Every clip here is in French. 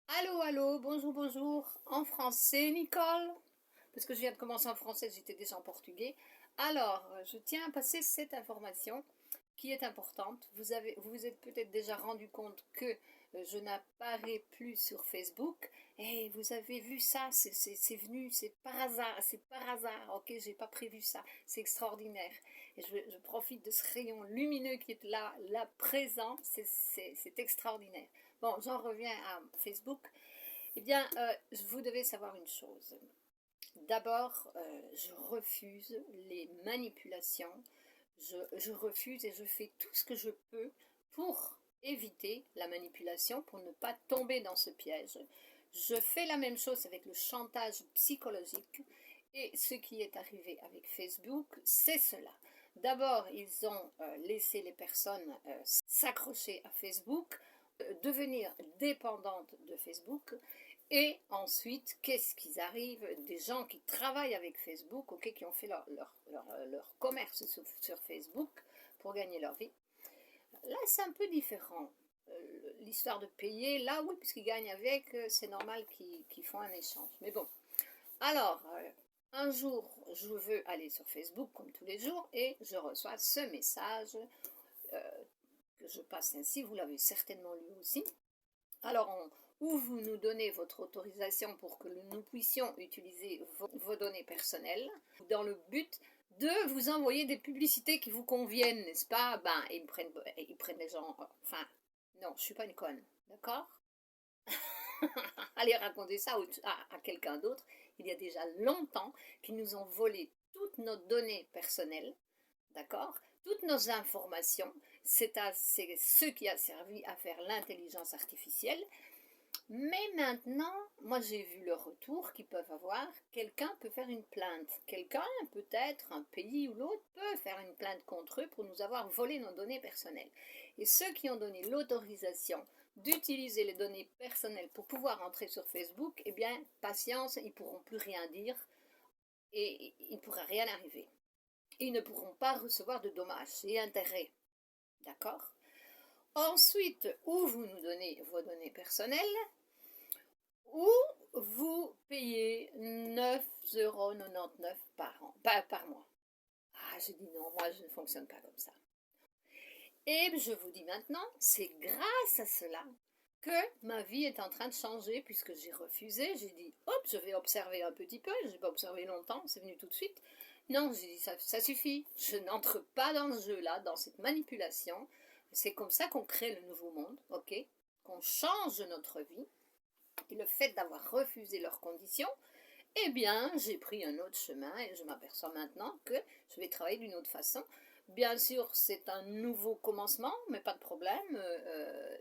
Allô, allô, bonjour, bonjour. En français, Nicole? Parce que je viens de commencer en français, j'étais déjà en portugais. Alors, je tiens à passer cette information qui est importante. Vous vous êtes peut-être déjà rendu compte que je n'apparais plus sur Facebook. Et vous avez vu ça, c'est venu, c'est par hasard. Ok, j'ai pas prévu ça, c'est extraordinaire. Et je profite de ce rayon lumineux qui est là présent, c'est extraordinaire. Bon, j'en reviens à Facebook. Eh bien, vous devez savoir une chose. D'abord, je refuse les manipulations. Je refuse et je fais tout ce que je peux pour éviter la manipulation, pour ne pas tomber dans ce piège. Je fais la même chose avec le chantage psychologique. Et ce qui est arrivé avec Facebook, c'est cela. D'abord, ils ont laissé les personnes s'accrocher à Facebook, devenir dépendantes de Facebook. Et ensuite, qu'est-ce qu'ils arrivent? Des gens qui travaillent avec Facebook, ok, qui ont fait leur commerce sur Facebook pour gagner leur vie. Là, c'est un peu différent. L'histoire de payer, là, oui, puisqu'ils gagnent avec, c'est normal qu'ils font un échange. Mais bon, alors, un jour, je veux aller sur Facebook comme tous les jours et je reçois ce message euh, que je passe ainsi. Vous l'avez certainement lu aussi. Alors, où vous nous donnez votre autorisation pour que nous puissions utiliser vos données personnelles dans le but de vous envoyer des publicités qui vous conviennent, n'est-ce pas? Ben, ils prennent les gens. Enfin, non, je suis pas une conne, d'accord? Allez raconter ça à quelqu'un d'autre. Il y a déjà longtemps qu'ils nous ont volé toutes nos données personnelles, d'accord? Toutes nos informations. C'est ce qui a servi à faire l'intelligence artificielle. Mais maintenant, moi j'ai vu le retour qu'ils peuvent avoir. Quelqu'un peut faire une plainte. Quelqu'un, peut-être un pays ou l'autre, peut faire une plainte contre eux pour nous avoir volé nos données personnelles. Et ceux qui ont donné l'autorisation d'utiliser les données personnelles pour pouvoir entrer sur Facebook, eh bien, patience, ils ne pourront plus rien dire et il ne pourra rien arriver. Ils ne pourront pas recevoir de dommages et intérêts. D'accord? Ensuite, où vous nous donnez vos données personnelles, ou vous payez 9,99 € par an, pas par mois. Ah, j'ai dit non, moi je ne fonctionne pas comme ça. Et je vous dis maintenant, c'est grâce à cela que ma vie est en train de changer puisque j'ai refusé. J'ai dit, hop, je vais observer un petit peu. Je n'ai pas observé longtemps, c'est venu tout de suite. Non, j'ai dit, ça suffit. Je n'entre pas dans ce jeu-là, dans cette manipulation. C'est comme ça qu'on crée le nouveau monde, ok? Qu'on change notre vie. Et le fait d'avoir refusé leurs conditions, eh bien, j'ai pris un autre chemin et je m'aperçois maintenant que je vais travailler d'une autre façon. Bien sûr, c'est un nouveau commencement, mais pas de problème,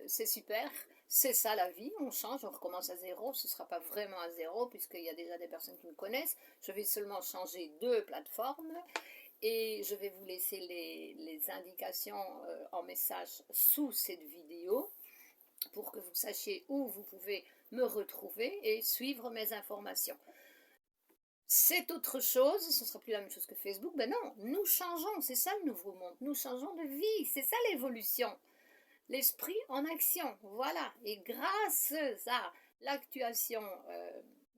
c'est super. C'est ça la vie, on change, on recommence à zéro. Ce ne sera pas vraiment à zéro puisqu'il y a déjà des personnes qui me connaissent. Je vais seulement changer de plateforme et je vais vous laisser les indications en message sous cette vidéo pour que vous sachiez où vous pouvez me retrouver et suivre mes informations. C'est autre chose, ce ne sera plus la même chose que Facebook. Ben non, nous changeons, c'est ça le nouveau monde. Nous changeons de vie, c'est ça l'évolution. L'esprit en action, voilà. Et grâce à l'actuation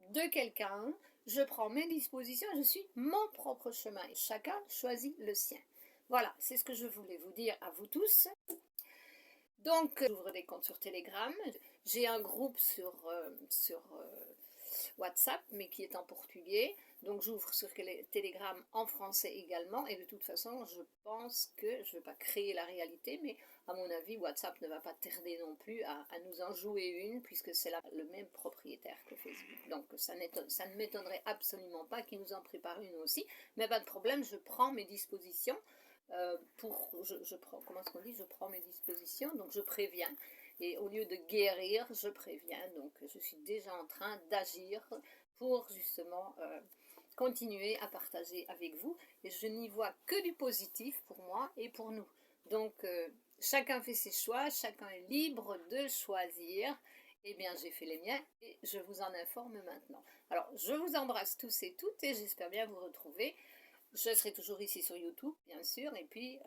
de quelqu'un, je prends mes dispositions et je suis mon propre chemin. Et chacun choisit le sien. Voilà, c'est ce que je voulais vous dire à vous tous. Donc, j'ouvre des comptes sur Telegram. J'ai un groupe sur WhatsApp, mais qui est en portugais. Donc, j'ouvre sur Telegram en français également. Et de toute façon, je pense que je ne vais pas créer la réalité, mais à mon avis, WhatsApp ne va pas tarder non plus à nous en jouer une, puisque c'est le même propriétaire que Facebook. Donc, ça ne m'étonnerait absolument pas qu'il nous en prépare une aussi. Mais pas de problème, je prends mes dispositions je prends, comment est-ce qu'on dit, je prends mes dispositions, donc je préviens. Et au lieu de guérir, je préviens. Donc je suis déjà en train d'agir pour justement continuer à partager avec vous. Et je n'y vois que du positif pour moi et pour nous. Donc chacun fait ses choix, chacun est libre de choisir. Eh bien, j'ai fait les miens et je vous en informe maintenant. Alors, je vous embrasse tous et toutes et j'espère bien vous retrouver. Je serai toujours ici sur YouTube, bien sûr. Et puis,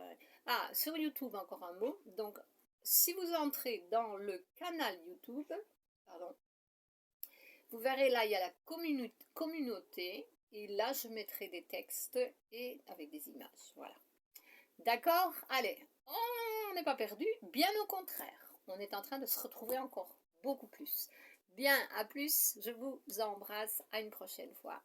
sur YouTube, encore un mot. Donc, si vous entrez dans le canal YouTube, pardon, Vous verrez là, il y a la communauté. Et là, je mettrai des textes et avec des images. Voilà. D'accord? Allez, on n'est pas perdu. Bien au contraire. On est en train de se retrouver encore beaucoup plus. Bien, à plus. Je vous embrasse. À une prochaine fois.